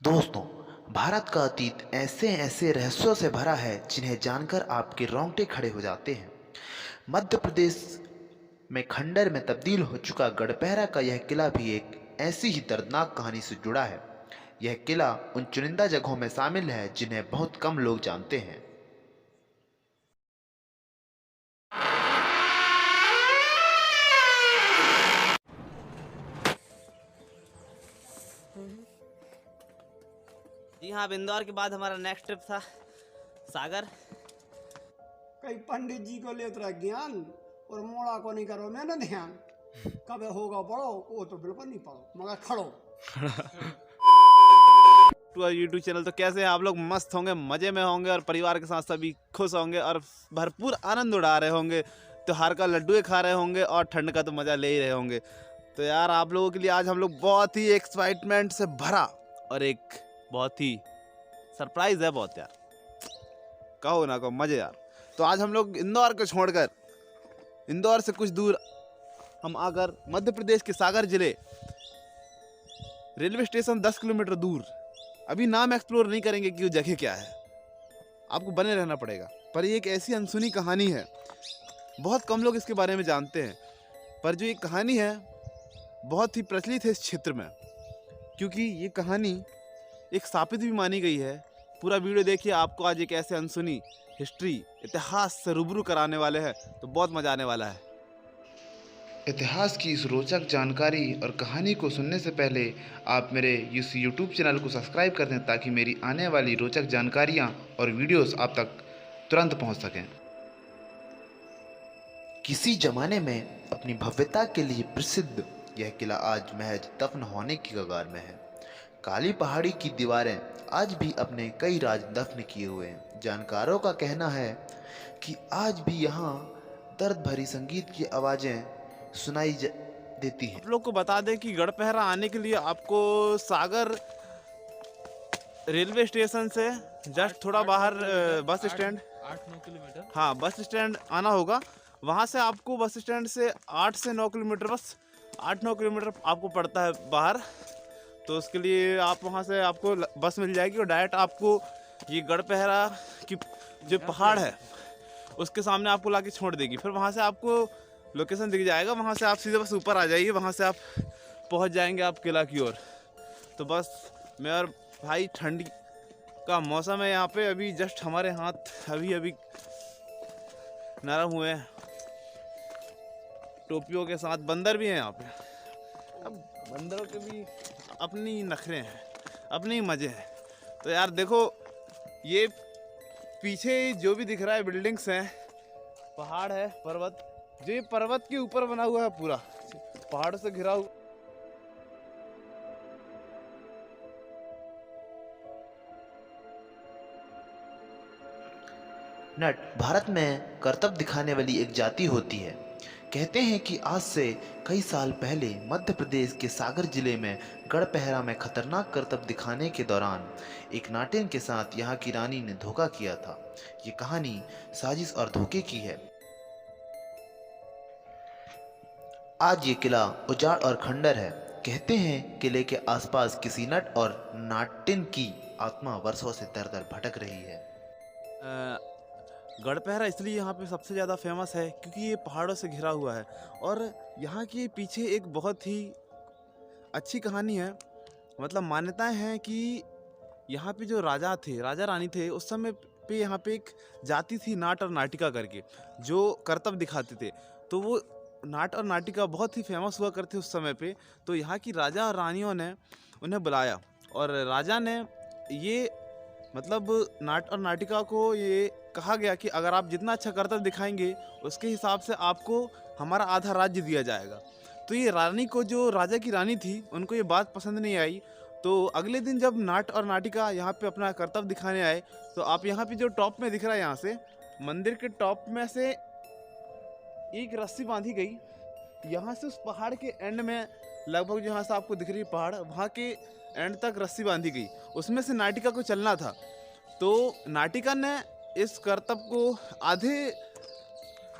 दोस्तों, भारत का अतीत ऐसे ऐसे रहस्यों से भरा है जिन्हें जानकर आपके रोंगटे खड़े हो जाते हैं। मध्य प्रदेश में खंडर में तब्दील हो चुका गढ़पहरा का यह किला भी एक ऐसी ही दर्दनाक कहानी से जुड़ा है। यह किला उन चुनिंदा जगहों में शामिल है जिन्हें बहुत कम लोग जानते हैं। जी हाँ, अब इंदौर के बाद हमारा नेक्स्ट ट्रिप था सागर। कई पंडित जी को लेते रहा ज्ञान और मोड़ा को नहीं करो मैंने ध्यान। कब होगा पढ़ो वो तो बिल्कुल नहीं पढ़ो मगर खड़ो। To YouTube channel. तो कैसे हैं आप लोग? मस्त होंगे, मज़े में होंगे और परिवार के साथ सभी खुश होंगे और भरपूर आनंद उड़ा रहे होंगे। त्योहार का लड्डू खा रहे होंगे और ठंड का तो मज़ा ले ही रहे होंगे। तो यार आप लोगों के लिए आज हम लोग बहुत ही एक्साइटमेंट से भरा और एक बहुत ही सरप्राइज है बहुत यार, कहो ना कहो मज़े यार। तो आज हम लोग इंदौर को छोड़कर इंदौर से कुछ दूर हम आकर मध्य प्रदेश के सागर जिले रेलवे स्टेशन 10 किलोमीटर दूर, अभी नाम एक्सप्लोर नहीं करेंगे कि वो जगह क्या है, आपको बने रहना पड़ेगा। पर ये एक ऐसी अनसुनी कहानी है, बहुत कम लोग इसके बारे में जानते हैं। पर जो ये कहानी है बहुत ही प्रचलित है इस क्षेत्र में, क्योंकि ये कहानी एक स्थापित भी मानी गई है। पूरा वीडियो देखिए, आपको आज एक ऐसे अनसुनी हिस्ट्री इतिहास से रूबरू कराने वाले हैं, तो बहुत मज़ा आने वाला है। इतिहास की इस रोचक जानकारी और कहानी को सुनने से पहले आप मेरे इस YouTube चैनल को सब्सक्राइब कर दें ताकि मेरी आने वाली रोचक जानकारियाँ और वीडियोस आप तक तुरंत पहुँच सकें। किसी जमाने में अपनी भव्यता के लिए प्रसिद्ध यह किला आज महज दफन होने की कगार में है। काली पहाड़ी की दीवारें आज भी अपने कई राज दफन किए हुए हैं। जानकारों का कहना है कि आज भी यहाँ दर्द भरी संगीत की आवाज़ें सुनाई देती हैं। आप लोग को बता दें कि गढ़पहरा आने के लिए आपको सागर रेलवे स्टेशन से जस्ट थोड़ा बाहर बस स्टैंड 8-9 किलोमीटर। हाँ, बस स्टैंड आना होगा। वहाँ से आपको बस स्टैंड से 8 से 9 किलोमीटर, बस 8-9 किलोमीटर आपको पड़ता है बाहर। तो उसके लिए आप वहाँ से आपको बस मिल जाएगी और डायरेक्ट आपको ये गढ़पहरा की जो पहाड़ है उसके सामने आपको लाके छोड़ देगी। फिर वहाँ से आपको लोकेशन दिख जाएगा, वहाँ से आप सीधे बस ऊपर आ जाइए, वहाँ से आप पहुँच जाएंगे आप किला की ओर। तो बस मैं और भाई, ठंड का मौसम है यहाँ पे, अभी जस्ट हमारे हाथ अभी अभी नरम हुए हैं, टोपियों के साथ। बंदर भी हैं यहाँ पे। अब बंदरों के भी अपनी नखरे हैं, अपने ही मज़े हैं। तो यार देखो, ये पीछे जो भी दिख रहा है बिल्डिंग्स हैं, पहाड़ है, पर्वत, जो ये पर्वत के ऊपर बना हुआ है, पूरा पहाड़ों से घिरा हुआ। नट भारत में करतब दिखाने वाली एक जाति होती है। कहते हैं कि आज से कई साल पहले मध्य प्रदेश के सागर जिले में गढ़पहरा में खतरनाक करतब दिखाने के दौरान एक नाटिन के साथ यहाँ की रानी ने धोखा किया था। ये कहानी साजिश और धोखे की है। आज ये किला उजाड़ और खंडर है। कहते हैं किले के आसपास किसी नट और नाटिन की आत्मा वर्षों से दर दर भटक रही है। गढ़पहरा इसलिए यहाँ पे सबसे ज़्यादा फेमस है क्योंकि ये पहाड़ों से घिरा हुआ है और यहाँ के पीछे एक बहुत ही अच्छी कहानी है। मतलब मान्यताएं हैं कि यहाँ पे जो राजा थे, राजा रानी थे, उस समय पे यहाँ पे एक जाति थी नाट और नाटिका करके, जो करतब दिखाते थे। तो वो नाट और नाटिका बहुत ही फेमस हुआ करते उस समय पे। तो यहाँ की राजा और रानियों ने उन्हें बुलाया और राजा ने ये मतलब नाट और नाटिका को ये कहा गया कि अगर आप जितना अच्छा करतब दिखाएंगे उसके हिसाब से आपको हमारा आधा राज्य दिया जाएगा। तो ये रानी को, जो राजा की रानी थी, उनको ये बात पसंद नहीं आई। तो अगले दिन जब नाट और नाटिका यहाँ पे अपना करतब दिखाने आए, तो आप यहाँ पे जो टॉप में दिख रहा है, यहाँ से मंदिर के टॉप में से एक रस्सी बांधी गई। यहाँ से उस पहाड़ के एंड में, लगभग जहाँ से आपको दिख रही है पहाड़, वहाँ के एंड तक रस्सी बांधी गई। उसमें से नाटिका को चलना था। तो नाटिका ने इस करतब को आधे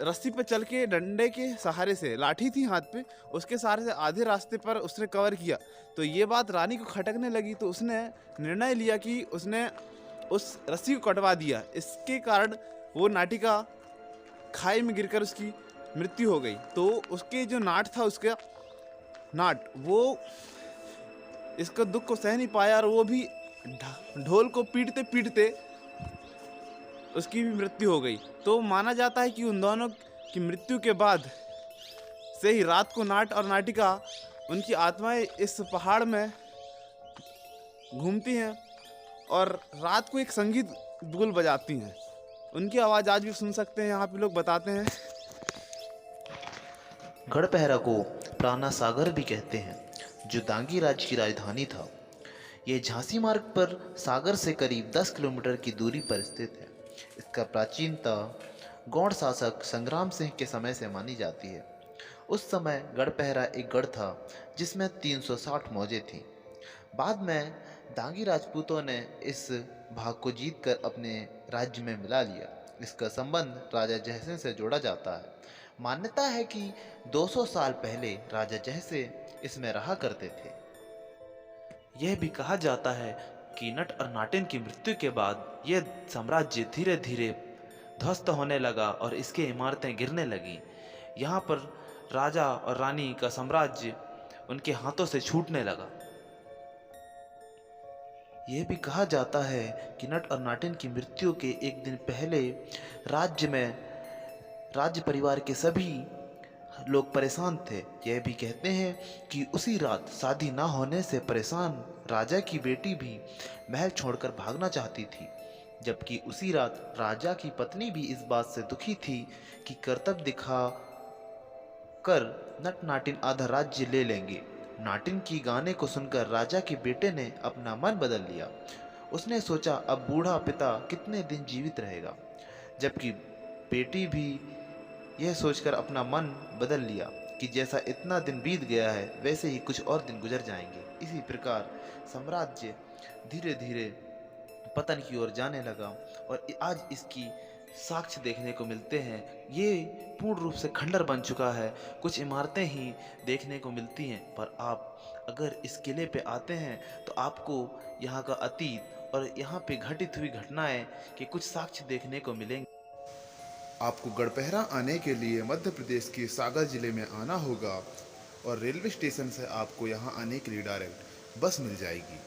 रस्सी पे चल के डंडे के सहारे से, लाठी थी हाथ पे, उसके सहारे से आधे रास्ते पर उसने कवर किया। तो ये बात रानी को खटकने लगी, तो उसने निर्णय लिया कि उसने उस रस्सी को कटवा दिया। इसके कारण वो नाटिका खाई में गिरकर उसकी मृत्यु हो गई। तो उसके जो नाट था, उसका नाट, वो इसका दुख को सह नहीं पाया और वो भी ढोल को पीटते पीटते उसकी भी मृत्यु हो गई। तो माना जाता है कि उन दोनों की मृत्यु के बाद से ही रात को नाट और नाटिका, उनकी आत्माएं इस पहाड़ में घूमती हैं और रात को एक संगीत दुल बजाती हैं। उनकी आवाज़ आज भी सुन सकते हैं, यहाँ पे लोग बताते हैं। गढ़पहरा को प्राणा सागर भी कहते हैं, जो दांगी राज्य की राजधानी था। यह झांसी मार्ग पर सागर से करीब 10 किलोमीटर की दूरी पर स्थित है। इसका प्राचीनता गौड़ शासक संग्राम सिंह के समय से मानी जाती है। उस समय गढ़पहरा एक गढ़ था जिसमें 360 मौजें थीं। बाद में दांगी राजपूतों ने इस भाग को जीतकर अपने राज्य में मिला लिया। इसका संबंध राजा जयसिंह से जोड़ा जाता है। मान्यता है कि 200 साल पहले राजा जयसिंह इसमें रहा करते थे। यह भी कहा जाता है कि नट और नाटिन की मृत्यु के बाद यह साम्राज्य धीरे धीरे ध्वस्त होने लगा और इसकी इमारतें गिरने लगीं। यहाँ पर राजा और रानी का साम्राज्य उनके हाथों से छूटने लगा। यह भी कहा जाता है कि नट और नाटिन की मृत्यु के एक दिन पहले राज्य परिवार के सभी लोग परेशान थे। यह भी कहते हैं कि उसी रात शादी ना होने से परेशान राजा की बेटी भी महल छोड़कर भागना चाहती थी, जबकि उसी रात राजा की पत्नी भी इस बात से दुखी थी कि कर्तव्य दिखा कर नट नाटिन आधा राज्य ले लेंगे। नाटिन की गाने को सुनकर राजा के बेटे ने अपना मन बदल लिया। उसने सोचा अब बूढ़ा पिता कितने दिन जीवित रहेगा, जबकि बेटी भी यह सोचकर अपना मन बदल लिया कि जैसा इतना दिन बीत गया है वैसे ही कुछ और दिन गुजर जाएंगे। इसी प्रकार साम्राज्य धीरे धीरे पतन की ओर जाने लगा और आज इसकी साक्ष्य देखने को मिलते हैं। ये पूर्ण रूप से खंडर बन चुका है, कुछ इमारतें ही देखने को मिलती हैं। पर आप अगर इस किले पे आते हैं तो आपको यहाँ का अतीत और यहाँ पे घटित हुई घटनाएं के कुछ साक्ष्य देखने को मिलेंगे। आपको गढ़पहरा आने के लिए मध्य प्रदेश के सागर जिले में आना होगा और रेलवे स्टेशन से आपको यहाँ आने के लिए डायरेक्ट बस मिल जाएगी।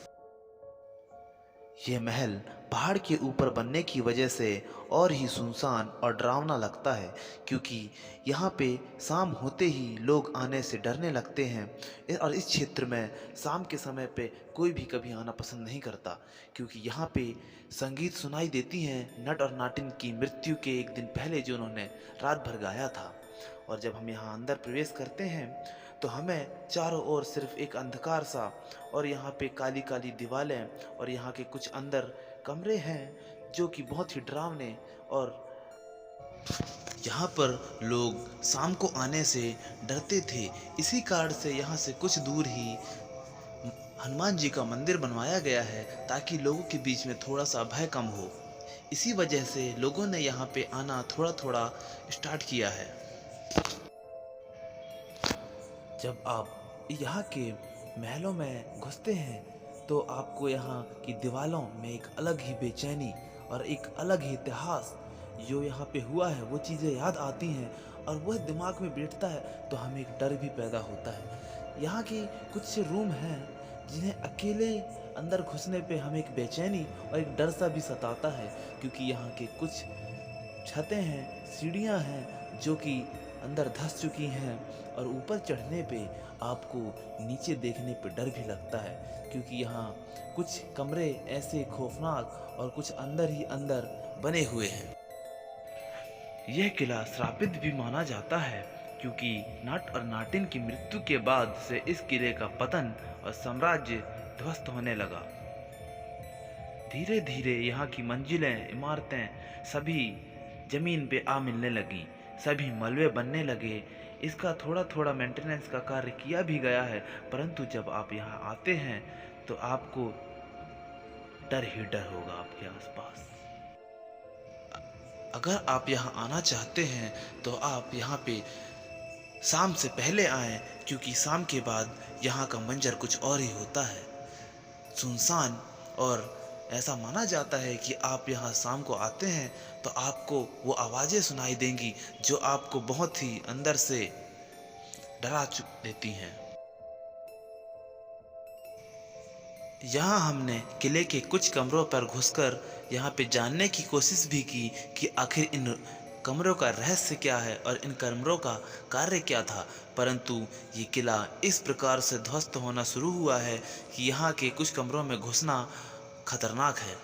यह महल पहाड़ के ऊपर बनने की वजह से और ही सुनसान और डरावना लगता है, क्योंकि यहाँ पे शाम होते ही लोग आने से डरने लगते हैं और इस क्षेत्र में शाम के समय पे कोई भी कभी आना पसंद नहीं करता, क्योंकि यहाँ पे संगीत सुनाई देती हैं नट और नाटिन की मृत्यु के एक दिन पहले जो उन्होंने रात भर गाया था। और जब हम यहाँ अंदर प्रवेश करते हैं तो हमें चारों ओर सिर्फ एक अंधकार सा और यहाँ पे काली काली दीवारें और यहाँ के कुछ अंदर कमरे हैं जो कि बहुत ही डरावने, और यहाँ पर लोग शाम को आने से डरते थे। इसी कारण से यहाँ से कुछ दूर ही हनुमान जी का मंदिर बनवाया गया है ताकि लोगों के बीच में थोड़ा सा भय कम हो। इसी वजह से लोगों ने यहाँ पे आना थोड़ा थोड़ा स्टार्ट किया है। जब आप यहाँ के महलों में घुसते हैं तो आपको यहाँ की दीवारों में एक अलग ही बेचैनी और एक अलग ही इतिहास जो यहाँ पे हुआ है वो चीज़ें याद आती हैं और वह दिमाग में बैठता है तो हमें एक डर भी पैदा होता है। यहाँ के कुछ रूम हैं जिन्हें अकेले अंदर घुसने पे हमें एक बेचैनी और एक डर सा भी सताता है, क्योंकि यहाँ के कुछ छतें हैं, सीढ़ियाँ हैं जो कि अंदर धंस चुकी हैं और ऊपर चढ़ने पे आपको नीचे देखने पे डर भी लगता है, क्योंकि यहाँ कुछ कमरे ऐसे खौफनाक और कुछ अंदर ही अंदर बने हुए हैं। यह किला श्रापित भी माना जाता है क्योंकि नट और नाटिन की मृत्यु के बाद से इस किले का पतन और साम्राज्य ध्वस्त होने लगा। धीरे धीरे यहाँ की मंजिलें, इमारतें सभी जमीन पे आ मिलने लगी, सभी मलबे बनने लगे। इसका थोड़ा थोड़ा मेंटेनेंस का कार्य किया भी गया है, परंतु जब आप यहाँ आते हैं तो आपको डर ही डर होगा आपके आसपास। अगर आप यहाँ आना चाहते हैं तो आप यहाँ पे शाम से पहले आएं, क्योंकि शाम के बाद यहाँ का मंजर कुछ और ही होता है, सुनसान। और ऐसा माना जाता है कि आप यहाँ शाम को आते हैं तो आपको वो आवाज़ें सुनाई देंगी जो आपको बहुत ही अंदर से डरा देती हैं। यहाँ हमने किले के कुछ कमरों पर घुसकर यहाँ पे जानने की कोशिश भी की कि आखिर इन कमरों का रहस्य क्या है और इन कमरों का कार्य क्या था, परंतु ये किला इस प्रकार से ध्वस्त होना शुरू हुआ है कि यहाँ के कुछ कमरों में घुसना खतरनाक है।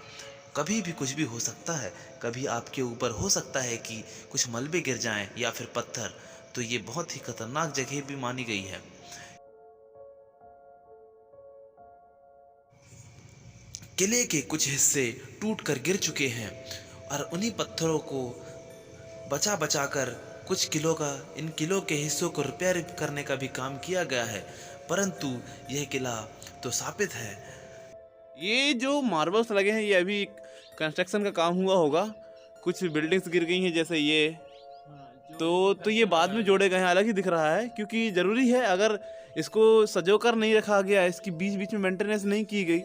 कभी भी कुछ भी हो सकता है, कभी आपके ऊपर हो सकता है कि कुछ मलबे गिर जाएं या फिर पत्थर, तो ये बहुत ही खतरनाक जगह भी मानी गई है। किले के कुछ हिस्से टूटकर गिर चुके हैं और उन्हीं पत्थरों को बचा बचा कर इन किलों के हिस्सों को रिपेयर करने का भी काम किया गया है, परंतु यह किला तो स्थापित है। ये जो मार्बल्स लगे हैं ये अभी कंस्ट्रक्शन का काम हुआ होगा, कुछ बिल्डिंग्स गिर गई हैं जैसे ये, तो ये बाद में जोड़े गए हैं, अलग ही दिख रहा है क्योंकि ज़रूरी है। अगर इसको सजोकर नहीं रखा गया, इसकी बीच बीच में मेंटेनेंस नहीं की गई,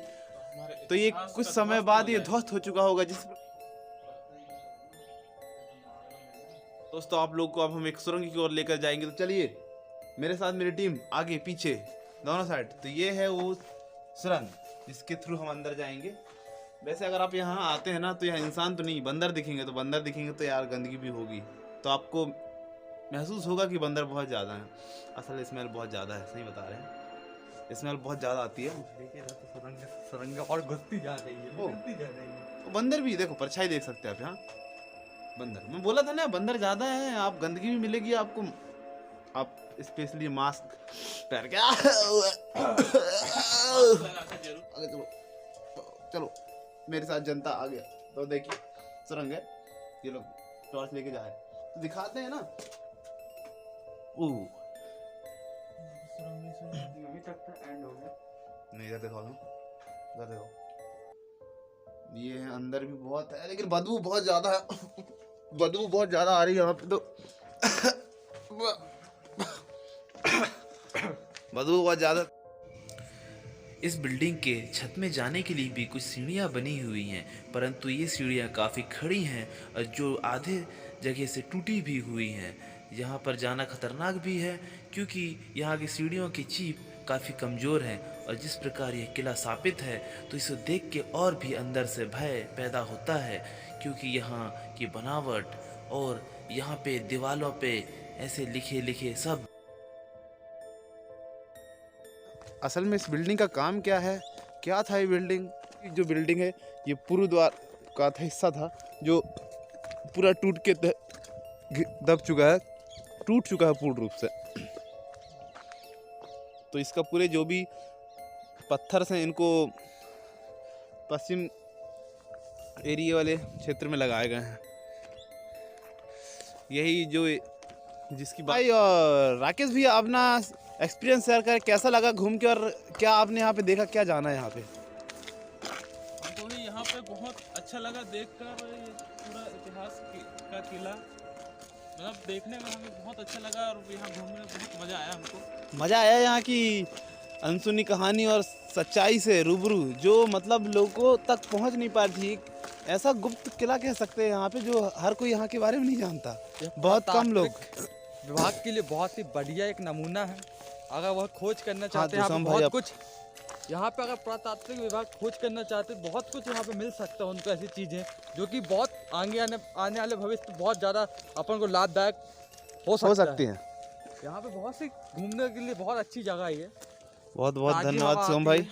तो ये कुछ समय बाद ये ध्वस्त हो चुका होगा। दोस्तों, आप लोग को अब हम एक सुरंग की ओर लेकर जाएंगे, तो चलिए मेरे साथ मेरी टीम आगे पीछे दोनों साइड। तो ये है वो सुरंग जिसके थ्रू हम अंदर जाएंगे। वैसे अगर आप यहाँ आते हैं ना तो यहाँ इंसान तो नहीं, बंदर दिखेंगे, तो बंदर दिखेंगे तो यार गंदगी भी होगी, तो आपको महसूस होगा कि बंदर बहुत ज़्यादा हैं। असल स्मेल बहुत ज़्यादा है, सही बता रहे हैं, स्मेल बहुत ज़्यादा आती है। सुरंग और घुसती जा रही है, बंदर भी देखो, परछाई देख सकते हैं आप यहाँ, बंदर। मैं बोला था ना बंदर ज़्यादा है, आप गंदगी भी मिलेगी आपको। आप स्पेशली मास्क पहन के चलो चलो मेरे साथ जनता आ गया। तो देखिए सुरंग है, ये लोग टॉर्च लेके जाए तो दिखाते हैं ना। नहीं, इधर देखो, इधर देखो, ये है, अंदर भी बहुत है लेकिन बदबू बहुत ज्यादा है। बदबू बहुत ज्यादा आ रही है यहाँ पे, तो बदबू बहुत ज्यादा। इस बिल्डिंग के छत में जाने के लिए भी कुछ सीढ़ियाँ बनी हुई हैं, परंतु ये सीढ़ियाँ काफ़ी खड़ी हैं और जो आधे जगह से टूटी भी हुई हैं। यहाँ पर जाना खतरनाक भी है क्योंकि यहाँ की सीढ़ियों की चीप काफ़ी कमज़ोर है, और जिस प्रकार यह किला स्थापित है तो इसे देख के और भी अंदर से भय पैदा होता है, क्योंकि यहाँ की बनावट और यहाँ पे दीवारों पे ऐसे लिखे लिखे सब। असल में इस बिल्डिंग का काम क्या है, क्या था ये बिल्डिंग? जो बिल्डिंग है ये पूर्व द्वार का था, हिस्सा था जो पूरा टूट के दब चुका है, टूट चुका है पूर्ण रूप से। तो इसका पूरे जो भी पत्थर हैं इनको पश्चिम एरिया वाले क्षेत्र में लगाए गए हैं। यही जो जिसकी भाई और राकेश भी अपना एक्सपीरियंस शेयर कर, कैसा लगा घूम के, और क्या आपने यहाँ पे देखा, क्या जाना है यहाँ पे? हमको भी यहाँ पे बहुत अच्छा लगा देखकर, ये पूरा इतिहास का किला, मतलब देखने में हमें बहुत अच्छा लगा और यहाँ घूमने में बहुत मज़ा आया हमको। मज़ा आया यहाँ की अनसुनी कहानी और सच्चाई से रूबरू, जो मतलब लोगों तक पहुँच नहीं पाती। ऐसा गुप्त किला कह सकते हैं यहाँ पे, जो हर कोई यहाँ के बारे में नहीं जानता, बहुत कम लोग। विभाग के लिए बहुत ही बढ़िया एक नमूना है। अगर वह खोज करना चाहते हैं, तो यहाँ पे बहुत कुछ, यहाँ पे अगर पुरातात्विक विभाग खोज करना चाहते हैं, बहुत कुछ यहाँ पे मिल सकता है उनको, ऐसी चीज़ें जो कि बहुत आने वाले भविष्य में बहुत ज़्यादा अपन को लाभदायक हो सकती हैं। यहाँ पे बहुत सी घूमने के लिए बहुत अच्छी जगह है ये। बहुत बहुत धन्यवाद सोम भाई।